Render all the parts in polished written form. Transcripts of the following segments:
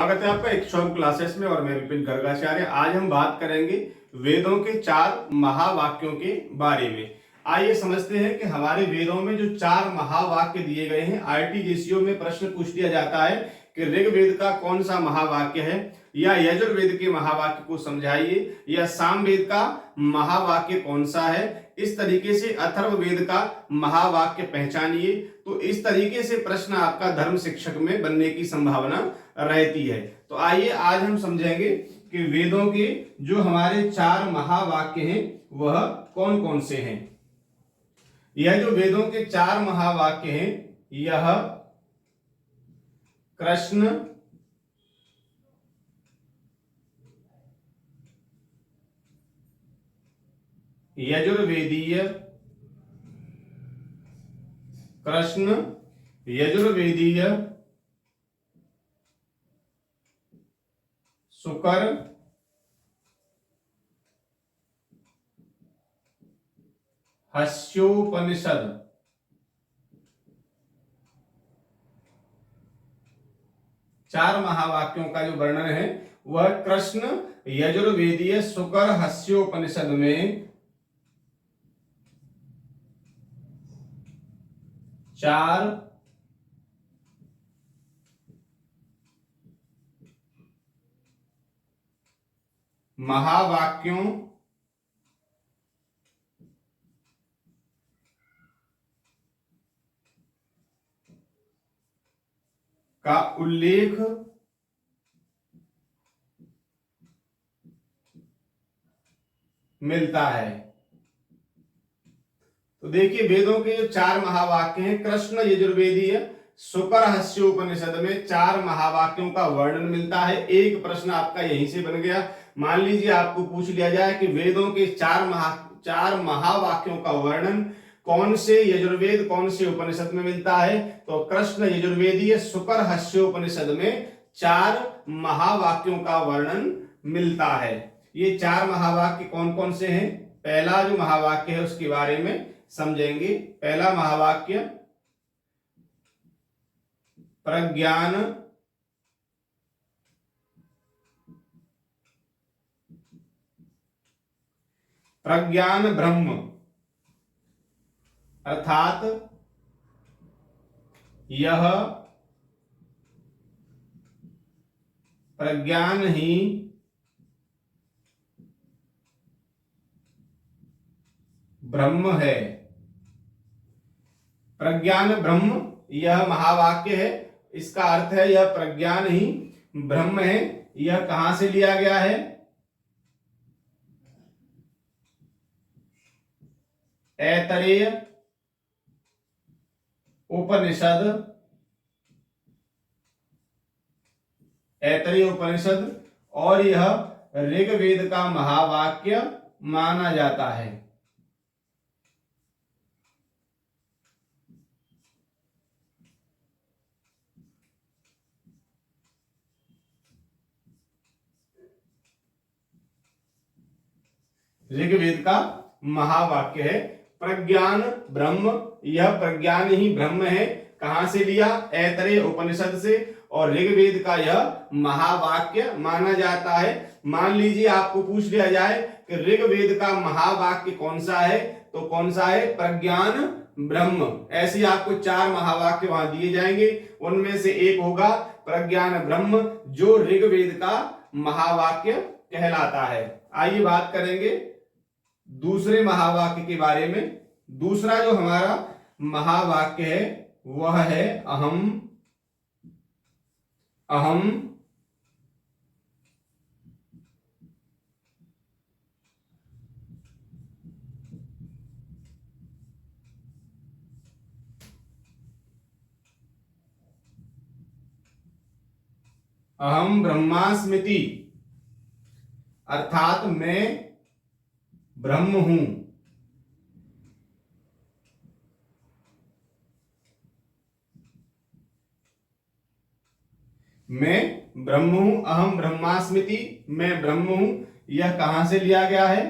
स्वागत है आपका इक्ष्वाकु क्लासेस में और मैं विपिन गर्गाचार्य। आज हम बात करेंगे वेदों के 4 महावाक्यों के बारे में। आइए समझते हैं कि हमारे वेदों में जो 4 महावाक्य दिए गए हैं। आईटीजेसीओ में प्रश्न पूछ दिया जाता है कि ऋग्वेद का कौन सा महावाक्य है, या यजुर्वेद के महावाक्य को समझाइए, या सामवेद का महावाक्य कौन सा है। इस तरीके से अथर्ववेद का महावाक्य पहचानिए। तो इस तरीके से प्रश्न आपका धर्म शिक्षक में बनने की संभावना रहती है। तो आइए आज हम समझेंगे कि वेदों के जो हमारे 4 महावाक्य हैं वह कौन कौन से हैं। यह जो वेदों के 4 महावाक्य हैं, यह कृष्ण, यजुर्वेदीय, कृष्ण यजुर्वेदीय, शुकर, हस्योपनिषद, चार महावाक्यों का जो वर्णन है वह कृष्ण यजुर्वेदीय शुकर हस्योपनिषद में 4 महावाक्यों का उल्लेख मिलता है। तो देखिए, वेदों के जो 4 महावाक्य हैं, कृष्ण यजुर्वेदीय शुकर हस्योपनिषद में 4 महावाक्यों का वर्णन मिलता है। एक प्रश्न आपका यहीं से बन गया। मान लीजिए आपको पूछ लिया जाए कि वेदों के 4 महावाक्यों का वर्णन कौन से यजुर्वेद कौन से उपनिषद में मिलता है, तो कृष्ण यजुर्वेदीय शुकर हस्योपनिषद में 4 महावाक्यों का वर्णन मिलता है। ये 4 महावाक्य कौन कौन से हैं? पहला जो महावाक्य है उसके बारे में समझेंगे। पहला महावाक्य प्रज्ञान प्रज्ञान ब्रह्म, अर्थात यह प्रज्ञान ही ब्रह्म है। प्रज्ञान ब्रह्म यह महावाक्य है। इसका अर्थ है यह प्रज्ञान ही ब्रह्म है। यह कहां से लिया गया है? ऐतरेय उपनिषद, ऐतरेय उपनिषद, और यह ऋग्वेद का महावाक्य माना जाता है। ऋग्वेद का महावाक्य है प्रज्ञान ब्रह्म। यह प्रज्ञान ही ब्रह्म है। कहां से लिया? ऐतरेय उपनिषद से। और ऋग्वेद का यह महावाक्य माना जाता है। मान लीजिए आपको पूछ लिया जाए कि ऋग्वेद का महावाक्य कौन सा है, तो कौन सा है? प्रज्ञान ब्रह्म। ऐसे आपको 4 महावाक्य वहां दिए जाएंगे। उनमें से एक होगा प्रज्ञान ब्रह्म, जो ऋग्वेद का महावाक्य कहलाता है। आइए बात करेंगे दूसरे महावाक्य के बारे में। दूसरा जो हमारा महावाक्य है वह है अहम, अहम अहम ब्रह्मास्मिति, अर्थात मैं ब्रह्म हूं। मैं ब्रह्म हूं, अहम ब्रह्मास्मिति, मैं ब्रह्म हूं। यह कहां से लिया गया है?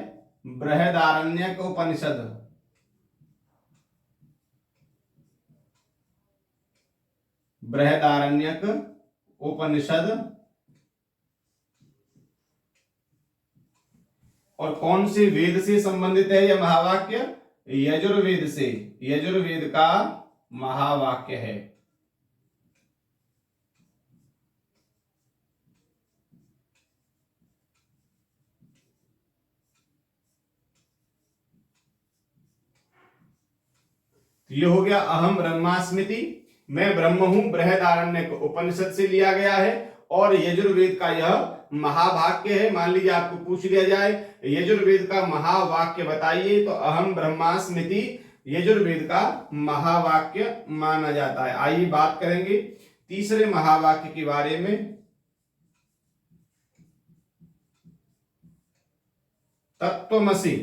बृहदारण्यक उपनिषद। बृहदारण्यक उपनिषद और कौन से वेद से संबंधित है यह महावाक्य? यजुर्वेद से। यजुर्वेद का महावाक्य है। ये हो गया अहम ब्रह्मास्मिति, मैं ब्रह्म हूं, बृहदारण्यक उपनिषद से लिया गया है। और यजुर्वेद का यह महावाक्य है। मान लीजिए आपको पूछ लिया जाए यजुर्वेद का महावाक्य बताइए, तो अहम ब्रह्मास्मिति यजुर्वेद का महावाक्य माना जाता है। आइए बात करेंगे तीसरे महावाक्य के बारे में। तत्त्वमसि।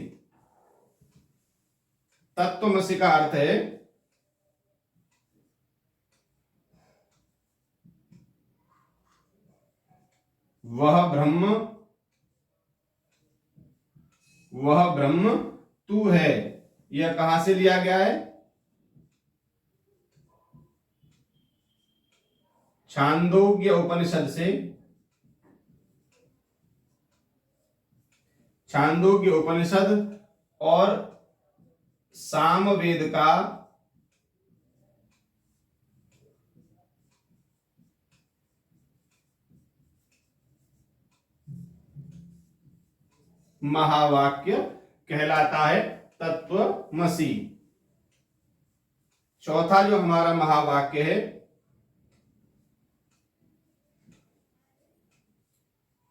तत्त्वमसि का अर्थ है वह ब्रह्म तू है। यह कहां से लिया गया है? छांदोग्य उपनिषद से। छांदोग्य उपनिषद और सामवेद का महावाक्य कहलाता है तत्त्वमसि। चौथा जो हमारा महावाक्य है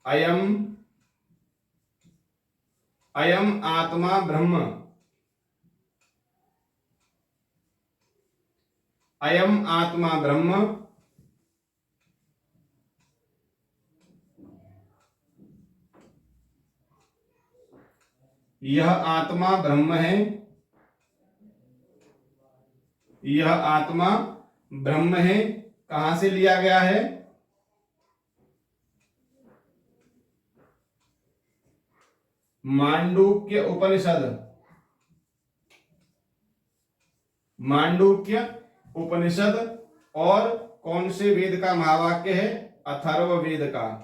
अयम आत्मा ब्रह्म। अयम आत्मा ब्रह्म यह आत्मा ब्रह्म है। यह आत्मा ब्रह्म है। कहां से लिया गया है? मांडूक्य उपनिषद। मांडूक्य उपनिषद और कौन से वेद का महावाक्य है? अथर्ववेद का।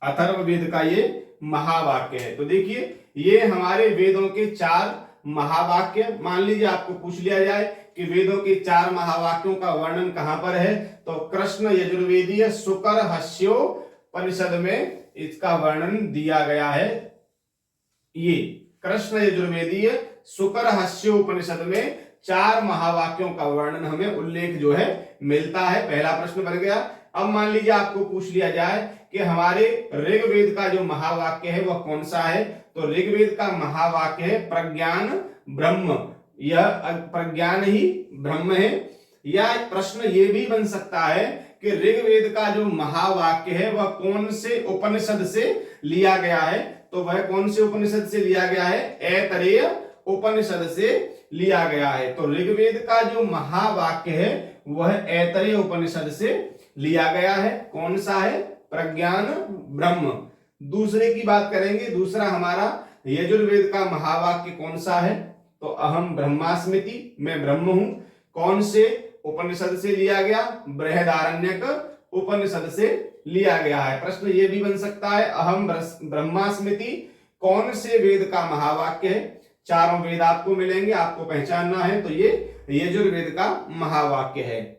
अथर्ववेद का ये महावाक्य है। तो देखिए ये हमारे वेदों के 4 महावाक्य। मान लीजिए आपको पूछ लिया जाए कि वेदों के 4 महावाक्यों का वर्णन कहां पर है, तो कृष्ण यजुर्वेदीय शुकर हस्योपनिषद में इसका वर्णन दिया गया है। ये कृष्ण यजुर्वेदीय शुकर हस्योपनिषद में 4 महावाक्यों का वर्णन हमें उल्लेख जो है मिलता है। पहला प्रश्न बन गया। अब मान लीजिए आपको पूछ लिया जाए कि हमारे ऋग्वेद का जो महावाक्य है वह कौन सा है, तो ऋग्वेद का महावाक्य है प्रज्ञान ब्रह्म। यह प्रज्ञान ही ब्रह्म है। या प्रश्न ये भी बन सकता है कि ऋग्वेद का जो महावाक्य है वह कौन से उपनिषद से लिया गया है, तो वह कौन से उपनिषद से लिया गया है? ऐतरेय उपनिषद से लिया गया है। तो ऋग्वेद का जो महावाक्य है वह ऐतरेय उपनिषद से लिया गया है। कौन सा है? प्रज्ञान ब्रह्म। दूसरे की बात करेंगे। दूसरा हमारा यजुर्वेद का महावाक्य कौन सा है, तो अहम ब्रह्मास्मिति, मैं ब्रह्म हूं। कौन से उपनिषद से लिया गया? बृहदारण्यक उपनिषद से लिया गया है। प्रश्न ये भी बन सकता है अहम ब्रह्मास्मिति कौन से वेद का महावाक्य है? चारों वेद आपको मिलेंगे, आपको पहचानना है। तो ये यजुर्वेद का महावाक्य है।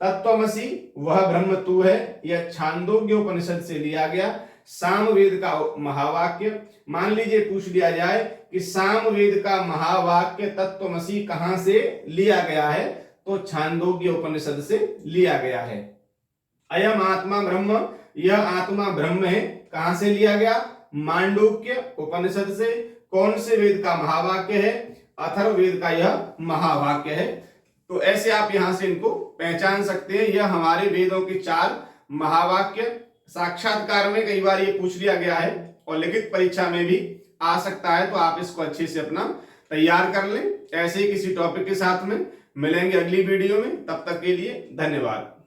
तत्त्वमसि वह ब्रह्म तू है, यह छांदोग्य उपनिषद से लिया गया। सामवेद का महावाक्य, मान लीजिए पूछ लिया जाए कि सामवेद का महावाक्य तत्त्वमसि कहां से लिया गया है, तो छांदोग्य उपनिषद से लिया गया है। अयम आत्मा ब्रह्म, यह आत्मा ब्रह्म है, कहां से लिया गया? मांडूक्य उपनिषद से। कौन से वेद का महावाक्य है? अथर्ववेद का यह महावाक्य है। तो ऐसे आप यहां से इनको पहचान सकते हैं। यह हमारे वेदों के 4 महावाक्य। साक्षात्कार में कई बार ये पूछ लिया गया है और लिखित परीक्षा में भी आ सकता है, तो आप इसको अच्छे से अपना तैयार कर लें। ऐसे ही किसी टॉपिक के साथ में मिलेंगे अगली वीडियो में। तब तक के लिए धन्यवाद।